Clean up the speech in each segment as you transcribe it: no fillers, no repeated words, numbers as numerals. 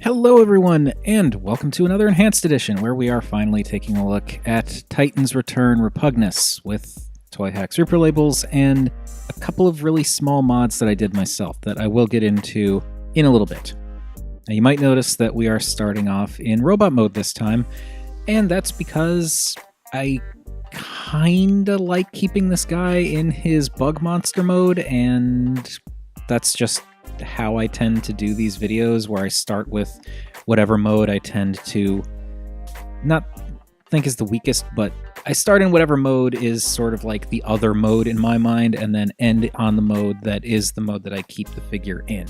Hello everyone, and welcome to another Enhanced Edition, where we are finally taking a look at Titan's Return Repugnus with Toy Hacks Reprolabels and a couple of really small mods that I did myself that I will get into in a little bit. Now you might notice that we are starting off in robot mode this time, and that's because I kinda like keeping this guy in his bug monster mode, and that's just how I tend to do these videos, where I start with whatever mode I tend to not think is the weakest, but I start in whatever mode is sort of like the other mode in my mind, and then end on the mode that is the mode that I keep the figure in.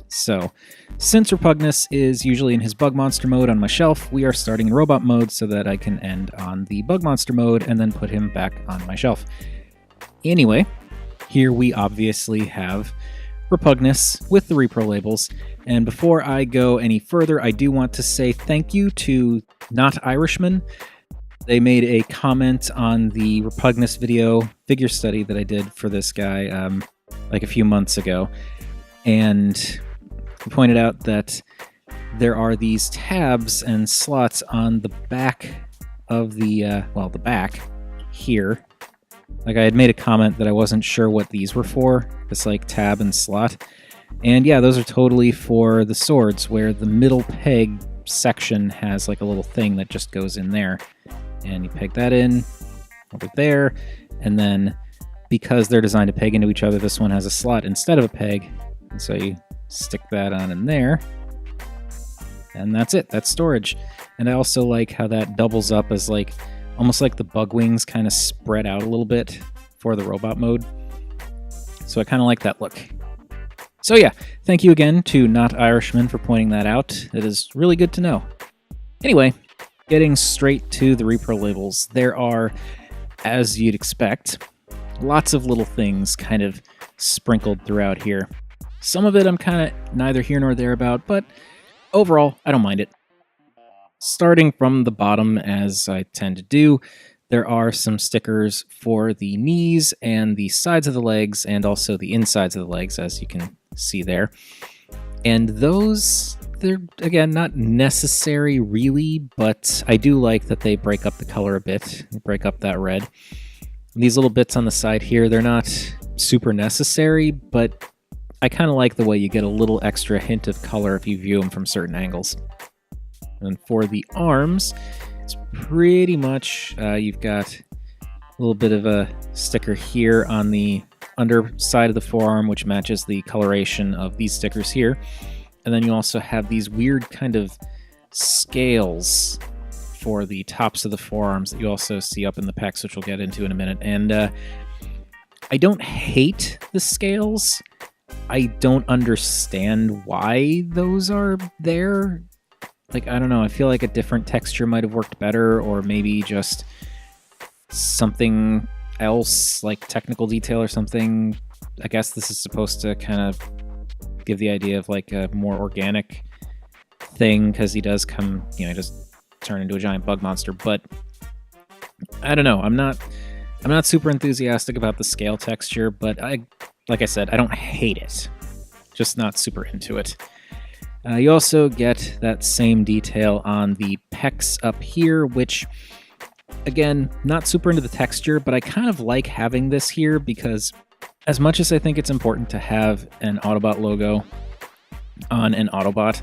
So, since Repugnus is usually in his bug monster mode on my shelf, we are starting in robot mode so that I can end on the bug monster mode and then put him back on my shelf. Anyway, here we obviously have Repugnus with the Reprolabels, and before I go any further, I do want to say thank you to Not Irishman. They made a comment on the Repugnus video figure study that I did for this guy like a few months ago, and he pointed out that there are these tabs and slots on the back of the the back here. Like, I had made a comment that I wasn't sure what these were for, this like tab and slot. And yeah, those are totally for the swords, where the middle peg section has like a little thing that just goes in there. And you peg that in over there, and then because they're designed to peg into each other, this one has a slot instead of a peg. And so you stick that on in there, and that's it, that's storage. And I also like how that doubles up as like almost like the bug wings kind of spread out a little bit for the robot mode. So I kind of like that look. So yeah, thank you again to Not Irishman for pointing that out. It is really good to know. Anyway, getting straight to the Reprolabels, there are, as you'd expect, lots of little things kind of sprinkled throughout here. Some of it I'm kind of neither here nor there about, but overall, I don't mind it. Starting from the bottom, as I tend to do, there are some stickers for the knees and the sides of the legs, and also the insides of the legs, as you can see there. And those, they're, again, not necessary really, but I do like that they break up the color a bit, break up that red. These little bits on the side here, they're not super necessary, but I kind of like the way you get a little extra hint of color if you view them from certain angles. And for the arms, it's pretty much, you've got a little bit of a sticker here on the underside of the forearm, which matches the coloration of these stickers here. And then you also have these weird kind of scales for the tops of the forearms that you also see up in the pecs, which we'll get into in a minute. And I don't hate the scales. I don't understand why those are there. Like, I don't know, I feel like a different texture might have worked better, or maybe just something else, like technical detail or something. I guess this is supposed to kind of give the idea of like a more organic thing, because he does come, just turn into a giant bug monster. But I don't know, I'm not super enthusiastic about the scale texture, but like I said, I don't hate it. Just not super into it. You also get that same detail on the pecs up here, which, again, not super into the texture, but I kind of like having this here because as much as I think it's important to have an Autobot logo on an Autobot,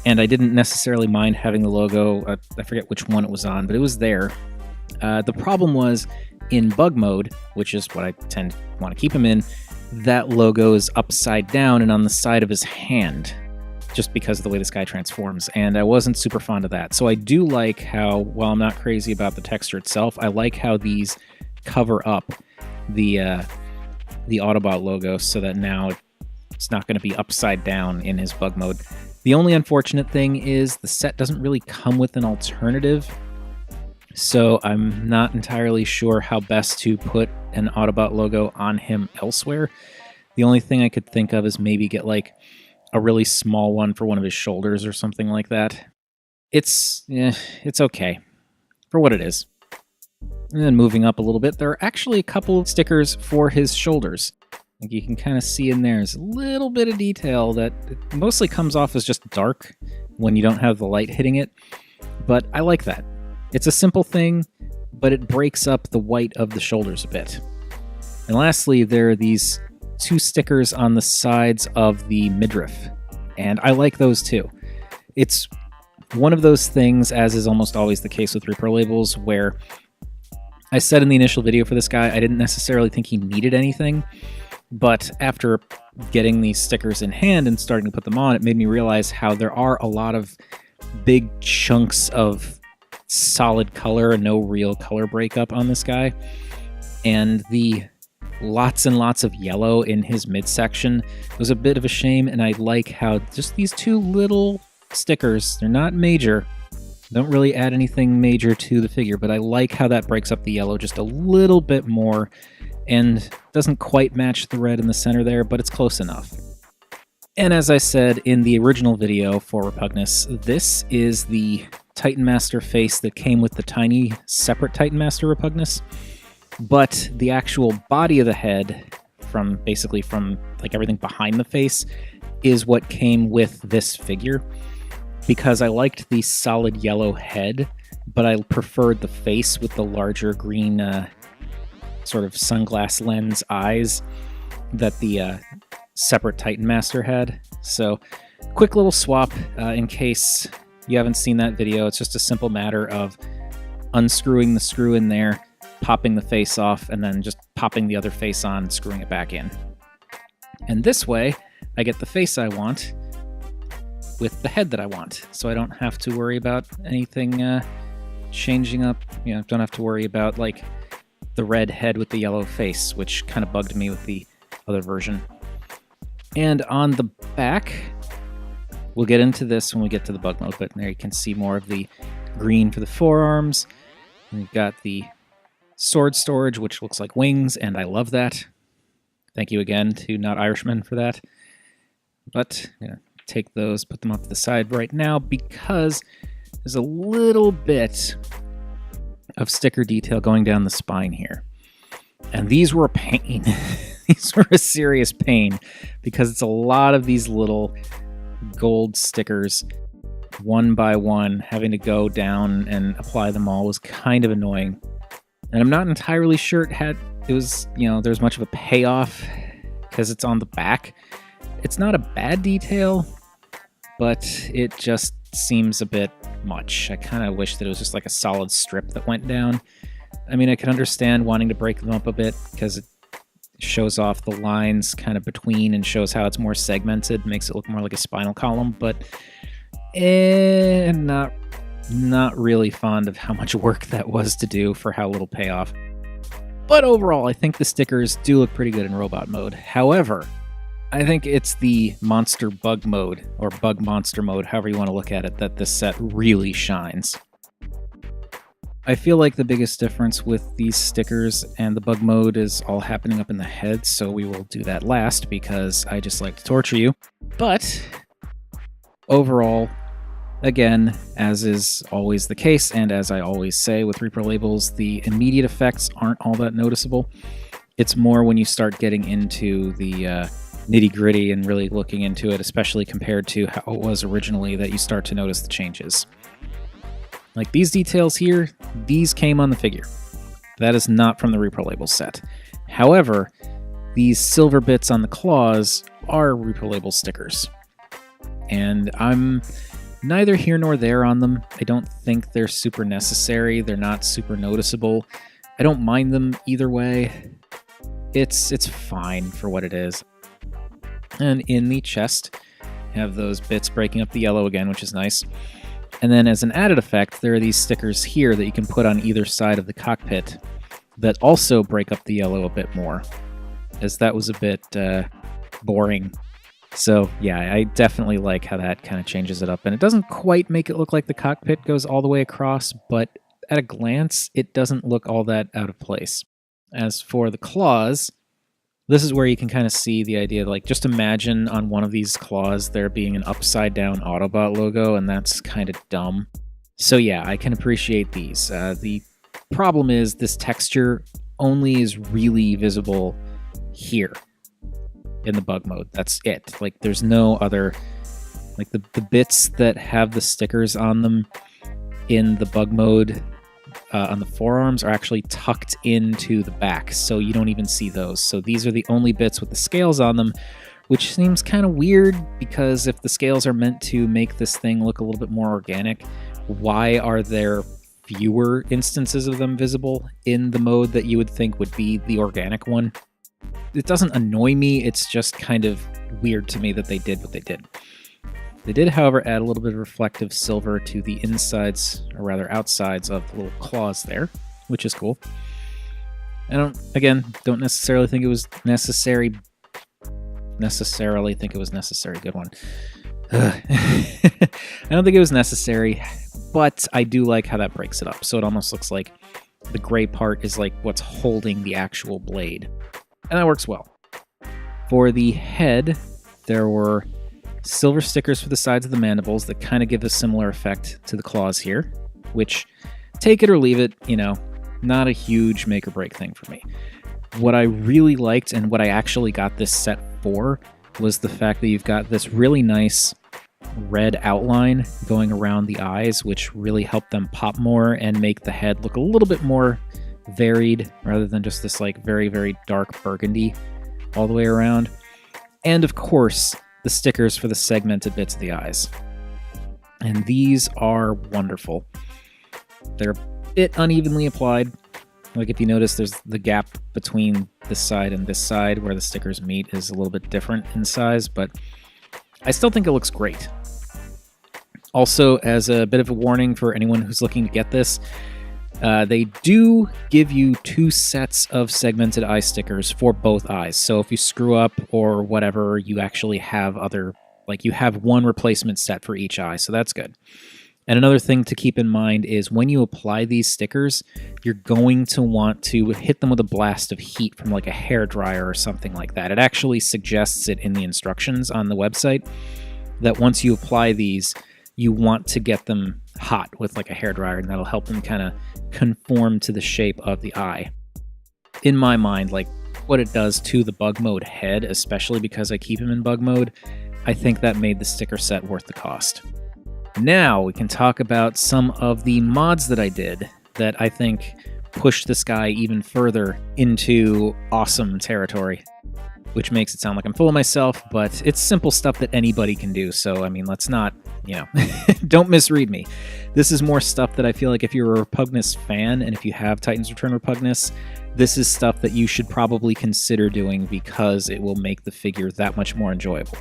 and I didn't necessarily mind having the logo, I forget which one it was on, but it was there. The problem was, in bug mode, which is what I tend to want to keep him in, that logo is upside down and on the side of his hand, just because of the way this guy transforms, and I wasn't super fond of that. So I do like how, while I'm not crazy about the texture itself, I like how these cover up the Autobot logo so that now it's not going to be upside down in his bug mode. The only unfortunate thing is the set doesn't really come with an alternative, so I'm not entirely sure how best to put an Autobot logo on him elsewhere. The only thing I could think of is maybe get like a really small one for one of his shoulders or something like that. It's okay for what it is. And then moving up a little bit, there are actually a couple of stickers for his shoulders. Like you can kind of see in there's a little bit of detail that mostly comes off as just dark when you don't have the light hitting it. But I like that. It's a simple thing, but it breaks up the white of the shoulders a bit. And lastly, there are these 2 stickers on the sides of the midriff, and I like those too. It's one of those things, as is almost always the case with Reprolabels, where I said in the initial video for this guy, I didn't necessarily think he needed anything, but after getting these stickers in hand and starting to put them on, it made me realize how there are a lot of big chunks of solid color and no real color breakup on this guy. And the lots and lots of yellow in his midsection was a bit of a shame, and I like how just these 2 little stickers, they're not major, don't really add anything major to the figure, but I like how that breaks up the yellow just a little bit more and doesn't quite match the red in the center there, but it's close enough. And as I said in the original video for Repugnus, this is the Titan Master face that came with the tiny separate Titan Master Repugnus, but the actual body of the head, from like everything behind the face, is what came with this figure, because I liked the solid yellow head, but I preferred the face with the larger green sort of sunglass lens eyes that the separate Titan Master had. So quick little swap in case you haven't seen that video. It's just a simple matter of unscrewing the screw in there, popping the face off, and then just popping the other face on, screwing it back in. And this way, I get the face I want with the head that I want, so I don't have to worry about anything changing up. You know, don't have to worry about like the red head with the yellow face, which kind of bugged me with the other version. And on the back, we'll get into this when we get to the bug mode, but there you can see more of the green for the forearms. And we've got the sword storage, which looks like wings, and I love that. Thank you again to Not Irishman for that. But take those, put them off to the side right now, because there's a little bit of sticker detail going down the spine here. And these were a pain. These were a serious pain, because it's a lot of these little gold stickers, one by one, having to go down and apply them all was kind of annoying. And I'm not entirely sure there's much of a payoff, because it's on the back. It's not a bad detail, but it just seems a bit much. I kind of wish that it was just like a solid strip that went down. I mean, I can understand wanting to break them up a bit, because it shows off the lines kind of between and shows how it's more segmented, makes it look more like a spinal column, but not really fond of how much work that was to do for how little payoff. But overall, I think the stickers do look pretty good in robot mode. However, I think it's the monster bug mode, or bug monster mode, however you want to look at it, that this set really shines. I feel like the biggest difference with these stickers and the bug mode is all happening up in the head, so we will do that last, because I just like to torture you. But overall, again, as is always the case, and as I always say with Reprolabels, the immediate effects aren't all that noticeable. It's more when you start getting into the nitty-gritty and really looking into it, especially compared to how it was originally, that you start to notice the changes. Like these details here, these came on the figure. That is not from the Reprolabels set. However, these silver bits on the claws are Reprolabels stickers. And I'm neither here nor there on them. I don't think they're super necessary. They're not super noticeable. I don't mind them either way. It's fine for what it is. And in the chest, you have those bits breaking up the yellow again, which is nice. And then as an added effect, there are these stickers here that you can put on either side of the cockpit that also break up the yellow a bit more, as that was a bit boring. So yeah, I definitely like how that kind of changes it up. And it doesn't quite make it look like the cockpit goes all the way across, but at a glance, it doesn't look all that out of place. As for the claws, this is where you can kind of see the idea, like just imagine on one of these claws there being an upside down Autobot logo, and that's kind of dumb. So yeah, I can appreciate these. The problem is this texture only is really visible here. in the bug mode. That's it. Like, there's no other... Like, the bits that have the stickers on them in the bug mode on the forearms are actually tucked into the back, so you don't even see those. So these are the only bits with the scales on them, which seems kind of weird, because if the scales are meant to make this thing look a little bit more organic, why are there fewer instances of them visible in the mode that you would think would be the organic one? It doesn't annoy me, it's just kind of weird to me that they did what they did. They did, however, add a little bit of reflective silver to the insides, or rather outsides, of the little claws there, which is cool. I don't necessarily think it was necessary. Good one. I don't think it was necessary, but I do like how that breaks it up. So it almost looks like the gray part is like what's holding the actual blade. And that works well. For the head, there were silver stickers for the sides of the mandibles that kind of give a similar effect to the claws here, which, take it or leave it, not a huge make or break thing for me. What I really liked, and what I actually got this set for, was the fact that you've got this really nice red outline going around the eyes, which really helped them pop more and make the head look a little bit more varied, rather than just this like very, very dark burgundy all the way around. And of course, the stickers for the segmented bits of the eyes. And these are wonderful. They're a bit unevenly applied. Like, if you notice, there's the gap between this side and this side where the stickers meet is a little bit different in size, but I still think it looks great. Also, as a bit of a warning for anyone who's looking to get this, they do give you 2 sets of segmented eye stickers for both eyes. So if you screw up or whatever, you actually have you have one replacement set for each eye, so that's good. And another thing to keep in mind is when you apply these stickers, you're going to want to hit them with a blast of heat from like a hairdryer or something like that. It actually suggests it in the instructions on the website that once you apply these, you want to get them hot with like a hairdryer, and that'll help them kind of conform to the shape of the eye. In my mind, like what it does to the bug mode head, especially because I keep him in bug mode, I think that made the sticker set worth the cost. Now we can talk about some of the mods that I did that I think pushed this guy even further into awesome territory, which makes it sound like I'm full of myself, but it's simple stuff that anybody can do. So, I mean, let's not, don't misread me. This is more stuff that I feel like if you're a Repugnus fan and if you have Titans Return Repugnus, this is stuff that you should probably consider doing because it will make the figure that much more enjoyable.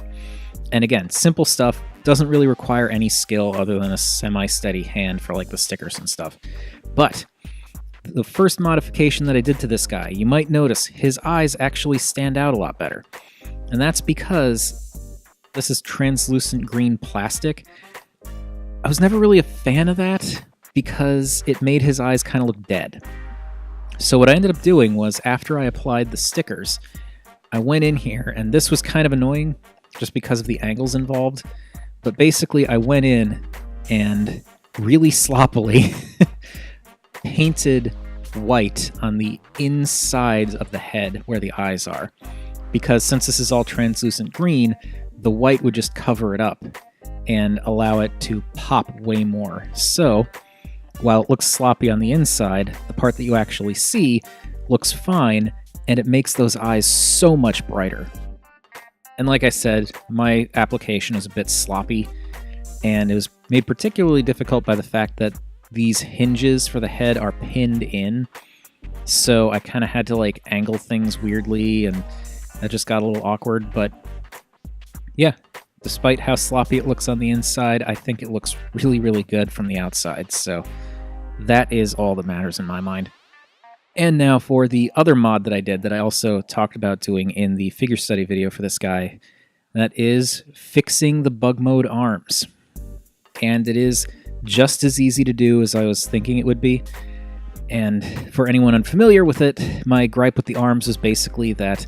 And again, simple stuff, doesn't really require any skill other than a semi-steady hand for like the stickers and stuff. But the first modification that I did to this guy, you might notice his eyes actually stand out a lot better. And that's because this is translucent green plastic. I was never really a fan of that because it made his eyes kind of look dead. So what I ended up doing was, after I applied the stickers, I went in here, and this was kind of annoying just because of the angles involved. But basically, I went in and really sloppily painted white on the insides of the head where the eyes are. Because since this is all translucent green, the white would just cover it up and allow it to pop way more. So, while it looks sloppy on the inside, the part that you actually see looks fine, and it makes those eyes so much brighter. And like I said, my application is a bit sloppy, and it was made particularly difficult by the fact that these hinges for the head are pinned in, so I kind of had to like angle things weirdly, and that just got a little awkward. But yeah, despite how sloppy it looks on the inside, I think it looks really, really good from the outside, so that is all that matters in my mind. And now for the other mod that I did that I also talked about doing in the figure study video for this guy. That is fixing the bug mode arms. And it is just as easy to do as I was thinking it would be. And for anyone unfamiliar with it, my gripe with the arms is basically that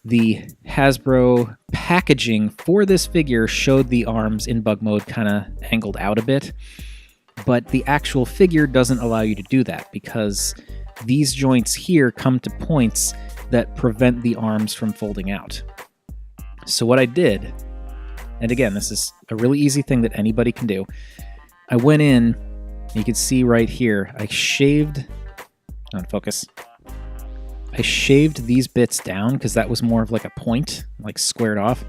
the Hasbro packaging for this figure showed the arms in bug mode kind of angled out a bit. But the actual figure doesn't allow you to do that because these joints here come to points that prevent the arms from folding out. So what I did, and again, this is a really easy thing that anybody can do. I went in, you can see right here, I shaved, on focus, I shaved these bits down because that was more of like a point, like squared off.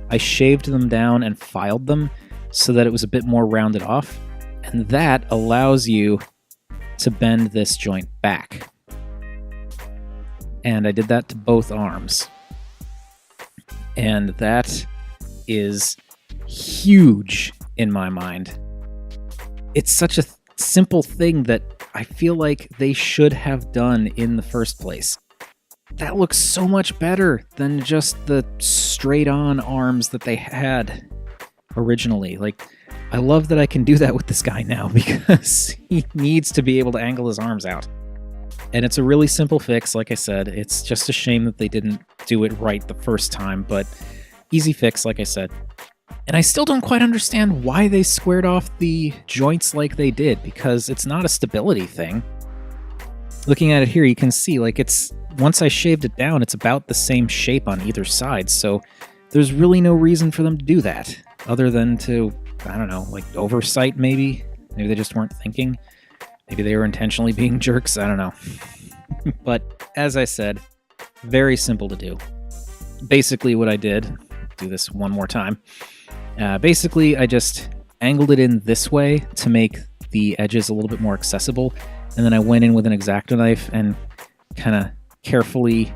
I shaved them down and filed them so that it was a bit more rounded off. And that allows you to bend this joint back. And I did that to both arms. And that is huge in my mind. It's such a simple thing that I feel like they should have done in the first place. That looks so much better than just the straight-on arms that they had originally. Like, I love that I can do that with this guy now because he needs to be able to angle his arms out. And it's a really simple fix, like I said. It's just a shame that they didn't do it right the first time, but easy fix, like I said. And I still don't quite understand why they squared off the joints like they did, because it's not a stability thing. Looking at it here, you can see, like, it's once I shaved it down, it's about the same shape on either side, so there's really no reason for them to do that, other than to, I don't know, like oversight maybe? Maybe they just weren't thinking. Maybe they were intentionally being jerks, I don't know. But, as I said, very simple to do. Basically what I did, do this one more time, basically I just angled it in this way to make the edges a little bit more accessible, and then I went in with an X-Acto knife and kind of carefully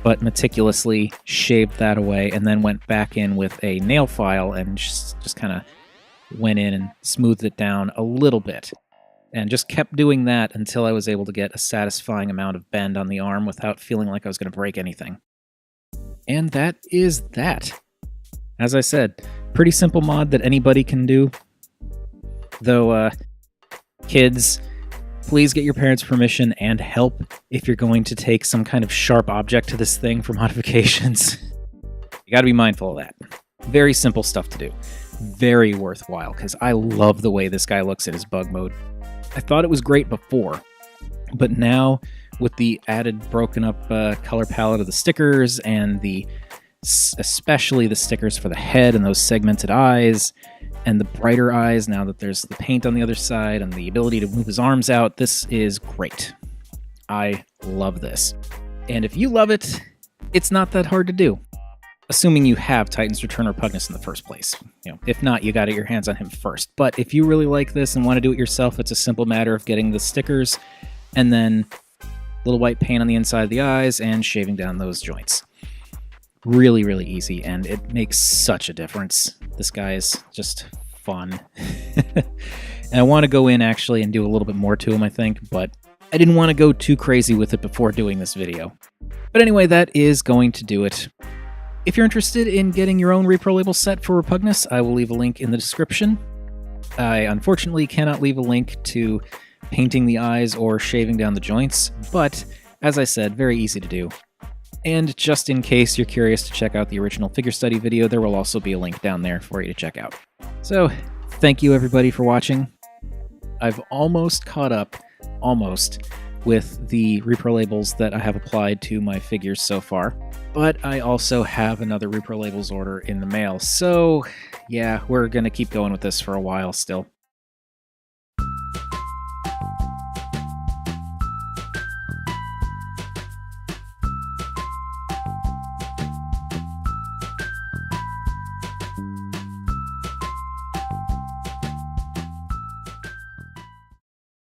but meticulously shaved that away, and then went back in with a nail file and just kind of went in and smoothed it down a little bit. And just kept doing that until I was able to get a satisfying amount of bend on the arm without feeling like I was going to break anything. And that is that. As I said, pretty simple mod that anybody can do. Though, kids, please get your parents' permission and help if you're going to take some kind of sharp object to this thing for modifications. You gotta be mindful of that. Very simple stuff to do. Very worthwhile, because I love the way this guy looks in his bug mode. I thought it was great before, but now with the added broken up color palette of the stickers and especially the stickers for the head and those segmented eyes and the brighter eyes now that there's the paint on the other side and the ability to move his arms out, this is great. I love this. And if you love it, it's not that hard to do. Assuming you have Titans Return Repugnus in the first place. If not, you gotta get your hands on him first. But if you really like this and want to do it yourself, it's a simple matter of getting the stickers and then a little white paint on the inside of the eyes and shaving down those joints. Really, really easy, and it makes such a difference. This guy is just fun. And I want to go in actually and do a little bit more to him, I think, but I didn't want to go too crazy with it before doing this video. But anyway, that is going to do it. If you're interested in getting your own Reprolabels set for Repugnus, I will leave a link in the description. I unfortunately cannot leave a link to painting the eyes or shaving down the joints, but as I said, very easy to do. And just in case you're curious to check out the original figure study video, there will also be a link down there for you to check out. So, thank you everybody for watching. I've almost caught up, with the Reprolabels that I have applied to my figures so far. But I also have another Reprolabels order in the mail, so yeah, we're gonna keep going with this for a while still.